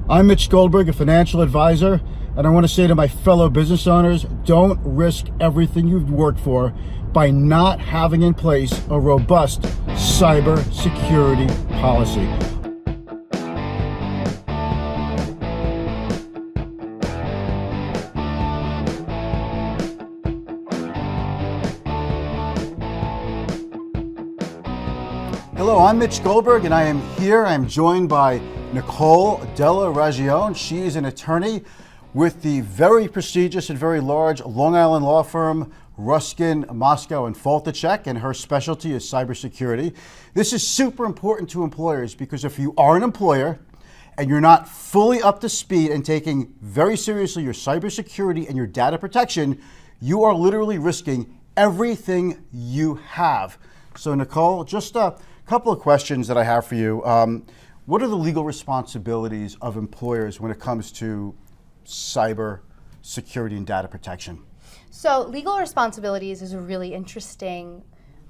I'm Mitch Goldberg, a financial advisor, and I want to say to my fellow business owners, don't risk everything you've worked for by not having in place a robust cybersecurity policy. Hello, I'm Mitch Goldberg, and I am joined by Nicole Della Ragione. She is an attorney with the very prestigious and very large Long Island law firm Ruskin, Moscow, and Faltacek, and her specialty is cybersecurity. This is super important to employers because if you are an employer and you're not fully up to speed and taking very seriously your cybersecurity and your data protection, you are literally risking everything you have. So Nicole, just a couple of questions that I have for you. What are the legal responsibilities of employers when it comes to cyber security and data protection? So legal responsibilities is a really interesting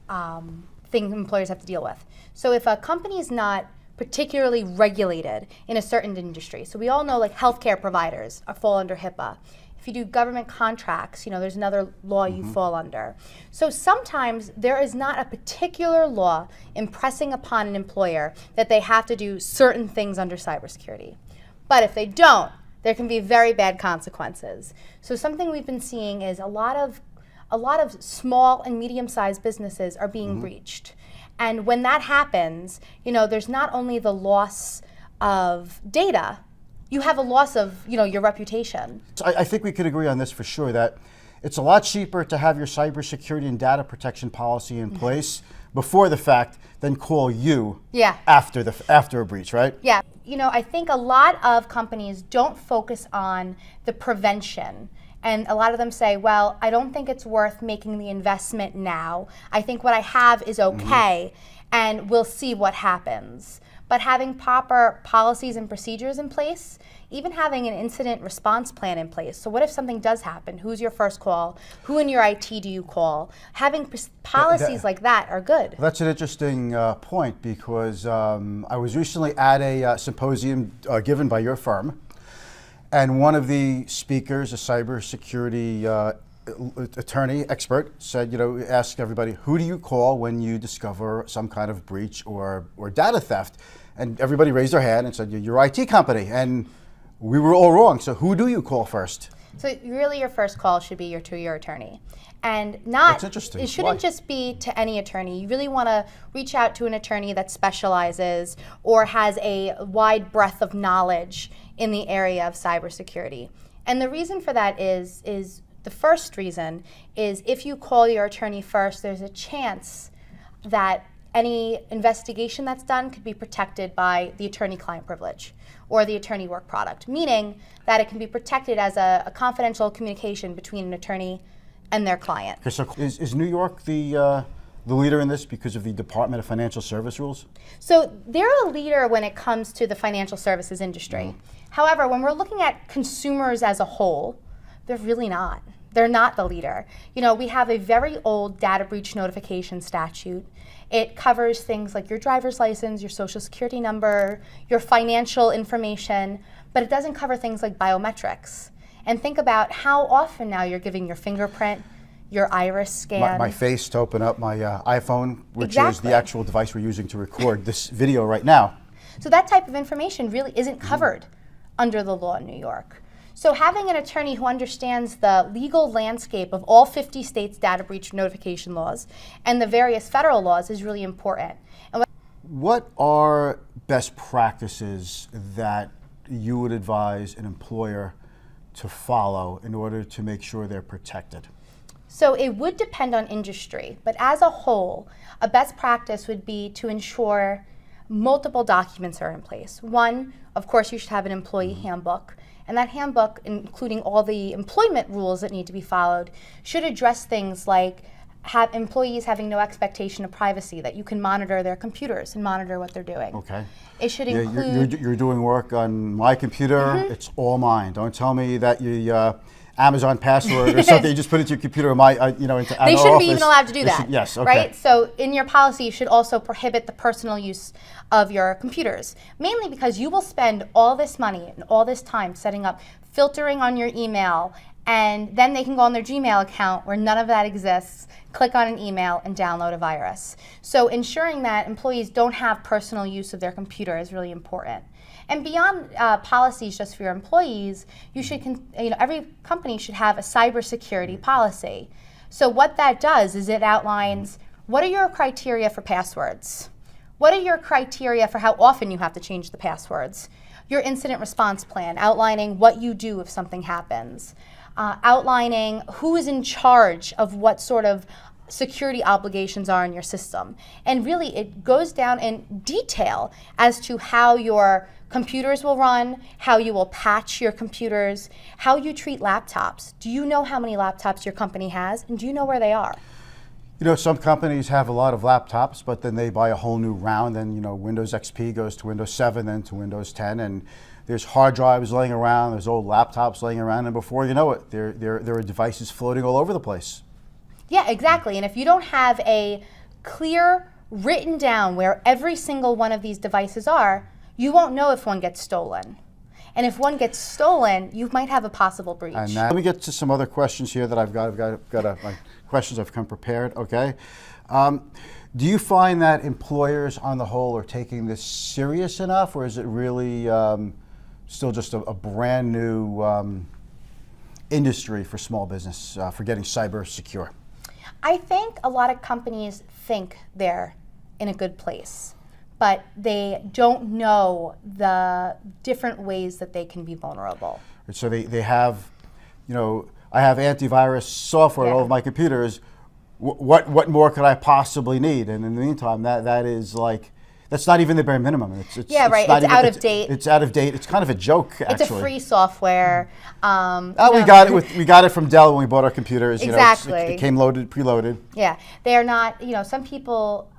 thing employers have to deal with. So if a company is not particularly regulated in a certain industry, so we all know like healthcare providers fall under HIPAA. If you do government contracts, there's another law you fall under. So sometimes there is not a particular law impressing upon an employer that they have to do certain things under cybersecurity. But if they don't, there can be very bad consequences. So something we've been seeing is a lot of small and medium-sized businesses are being breached. And when that happens, there's not only the loss of data, you have a loss of, your reputation. So I think we could agree on this for sure, that it's a lot cheaper to have your cybersecurity and data protection policy in place before the fact than call you after a breach, right? Yeah. I think a lot of companies don't focus on the prevention. And a lot of them say, well, I don't think it's worth making the investment now. I think what I have is okay, and we'll see what happens. But having proper policies and procedures in place, even having an incident response plan in place. So what if something does happen? Who's your first call? Who in your IT do you call? Having policies like that are good. That's an interesting point because I was recently at a symposium given by your firm, and one of the speakers, a cybersecurity attorney expert, said, ask everybody, who do you call when you discover some kind of breach or data theft? And everybody raised their hand and said, your IT company. And we were all wrong. So who do you call first? So really your first call should be to your attorney. And not, that's interesting. It shouldn't just be to any attorney. You really want to reach out to an attorney that specializes or has a wide breadth of knowledge in the area of cybersecurity. And the reason for that is the first reason is if you call your attorney first, there's a chance that any investigation that's done could be protected by the attorney-client privilege or the attorney work product, meaning that it can be protected as a confidential communication between an attorney and their client. Okay, so is New York the leader in this because of the Department of Financial Service rules? So they're a leader when it comes to the financial services industry. However, when we're looking at consumers as a whole, they're really not. They're not the leader. We have a very old data breach notification statute. It covers things like your driver's license, your social security number, your financial information, but it doesn't cover things like biometrics. And think about how often now you're giving your fingerprint, your iris scan. My face to open up my iPhone, which is the actual device we're using to record this video right now. So that type of information really isn't covered under the law in New York. So having an attorney who understands the legal landscape of all 50 states' data breach notification laws and the various federal laws is really important. And what are best practices that you would advise an employer to follow in order to make sure they're protected? So it would depend on industry, but as a whole, a best practice would be to ensure multiple documents are in place. One, of course, you should have an employee handbook. And that handbook, including all the employment rules that need to be followed, should address things like have employees having no expectation of privacy, that you can monitor their computers and monitor what they're doing. Okay. It should include... You're doing work on my computer, it's all mine. Don't tell me that you Amazon password or something. You just put it into your computer. Into they shouldn't be even allowed to do that. Yes. Okay. Right. So in your policy, you should also prohibit the personal use of your computers, mainly because you will spend all this money and all this time setting up filtering on your email, and then they can go on their Gmail account where none of that exists, click on an email, and download a virus. So ensuring that employees don't have personal use of their computer is really important. And beyond policies just for your employees, you should, every company should have a cybersecurity policy. So what that does is it outlines what are your criteria for passwords? What are your criteria for how often you have to change the passwords? Your incident response plan, outlining what you do if something happens. Outlining who is in charge of what sort of security obligations are in your system. And really it goes down in detail as to how your computers will run, how you will patch your computers, how you treat laptops. Do you know how many laptops your company has, and do you know where they are? Some companies have a lot of laptops, but then they buy a whole new round, and Windows XP goes to Windows 7, then to Windows 10, and there's hard drives laying around, there's old laptops laying around, and before you know it, there are devices floating all over the place. Yeah, exactly. And if you don't have a clear, written down where every single one of these devices are, you won't know if one gets stolen. And if one gets stolen, you might have a possible breach. And let me get to some other questions here that I've got my questions I've come prepared, okay? Do you find that employers on the whole are taking this serious enough, or is it really still just a brand new industry for small business for getting cyber secure? I think a lot of companies think they're in a good place, but they don't know the different ways that they can be vulnerable. So they have, I have antivirus software on all of my computers. What more could I possibly need? And in the meantime, that is like, that's not even the bare minimum. It's It's out of date. It's out of date. It's kind of a joke, actually. It's a free software. We got it from Dell when we bought our computers. Exactly. It came preloaded. Yeah, they are not. Some people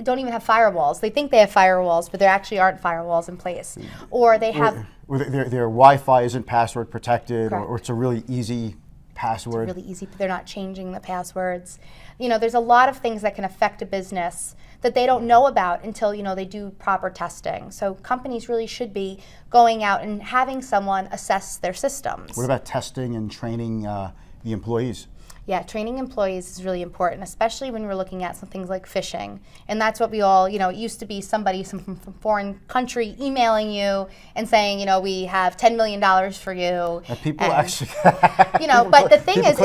don't even have firewalls. They think they have firewalls, but there actually aren't firewalls in place. Or they have their Wi-Fi isn't password protected, or it's a really easy password. It's really easy, but they're not changing the passwords. There's a lot of things that can affect a business that they don't know about until they do proper testing. So companies really should be going out and having someone assess their systems. What about testing and training the employees? Yeah, training employees is really important, especially when we're looking at some things like phishing. And that's what we all, it used to be somebody from foreign country emailing you and saying, we have $10 million for you. And people actually, but the thing is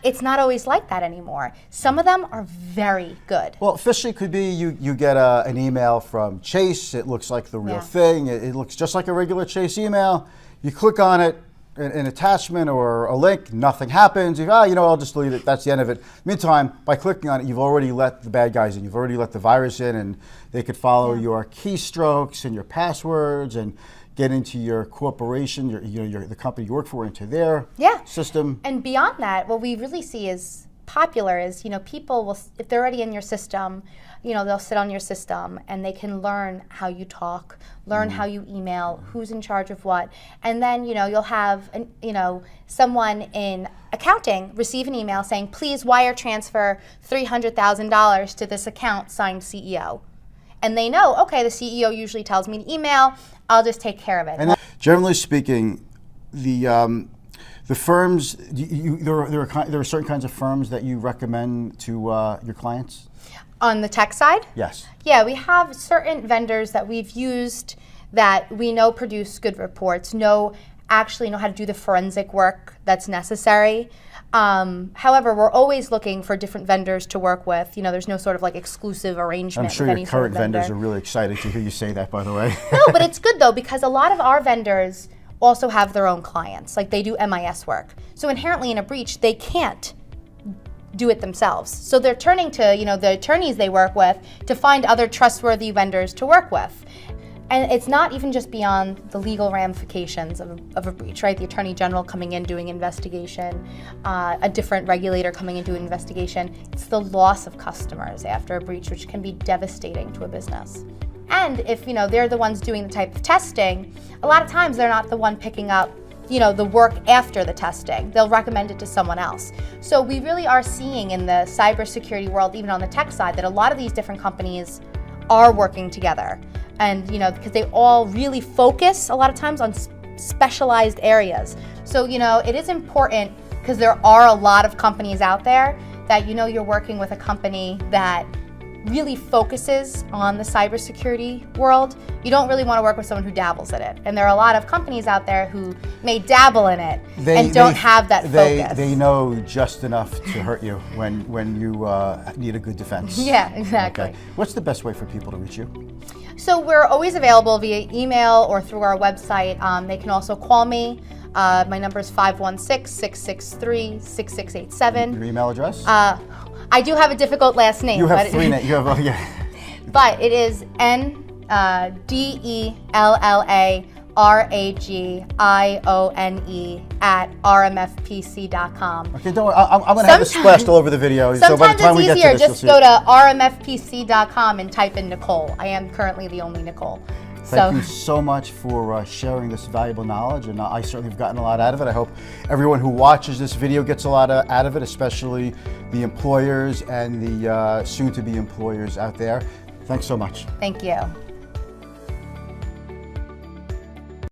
it's not always like that anymore. Some of them are very good. Well, phishing could be you get an email from Chase. It looks like the real thing. It looks just like a regular Chase email. You click on it, an attachment or a link, nothing happens. I'll just delete it. That's the end of it. Meantime, by clicking on it, you've already let the bad guys in. You've already let the virus in, and they could follow your keystrokes and your passwords and get into your corporation, the company you work for, into their system. And beyond that, what we really see is popular is, people will, if they're already in your system, they'll sit on your system and they can learn how you talk, learn how you email, who's in charge of what, and then you'll have someone in accounting receive an email saying, please wire transfer $300,000 to this account, signed CEO. And they know, okay, the CEO usually tells me to email, I'll just take care of it. And generally speaking, the firms, there are certain kinds of firms that you recommend to your clients? On the tech side? Yes. Yeah, we have certain vendors that we've used that we know produce good reports, actually know how to do the forensic work that's necessary. However, we're always looking for different vendors to work with. There's no sort of exclusive arrangement. I'm sure with your current vendors are really excited to hear you say that, by the way. No, but it's good though, because a lot of our vendors also have their own clients. Like they do MIS work. So inherently in a breach, they can't do it themselves. So they're turning to the attorneys they work with to find other trustworthy vendors to work with. And it's not even just beyond the legal ramifications of a breach, right? The Attorney General coming in doing investigation, a different regulator coming in doing investigation. It's the loss of customers after a breach, which can be devastating to a business. And if they're the ones doing the type of testing, a lot of times they're not the one picking up the work after the testing. They'll recommend it to someone else. So we really are seeing in the cybersecurity world, even on the tech side, that a lot of these different companies are working together. And because they all really focus a lot of times on specialized areas. So it is important, because there are a lot of companies out there, that you're working with a company that really focuses on the cybersecurity world. You don't really want to work with someone who dabbles in it. And there are a lot of companies out there who may dabble in it and don't have that focus. They know just enough to hurt you when you need a good defense. Yeah, exactly. Okay. What's the best way for people to reach you? So we're always available via email or through our website. They can also call me. My number is 516-663-6687. Your email address? I do have a difficult last name. You have three names. You have, yeah. But it is NDELLARAGIONE@rmfpc.com. Okay, don't worry. I'm going to have this splashed all over the video. So by the Sometimes time we it's get easier. to this, Just go to rmfpc.com and type in Nicole. I am currently the only Nicole. Thank you so much for sharing this valuable knowledge, and I certainly have gotten a lot out of it. I hope everyone who watches this video gets a lot out of it, especially the employers and the soon-to-be employers out there. Thanks so much. Thank you.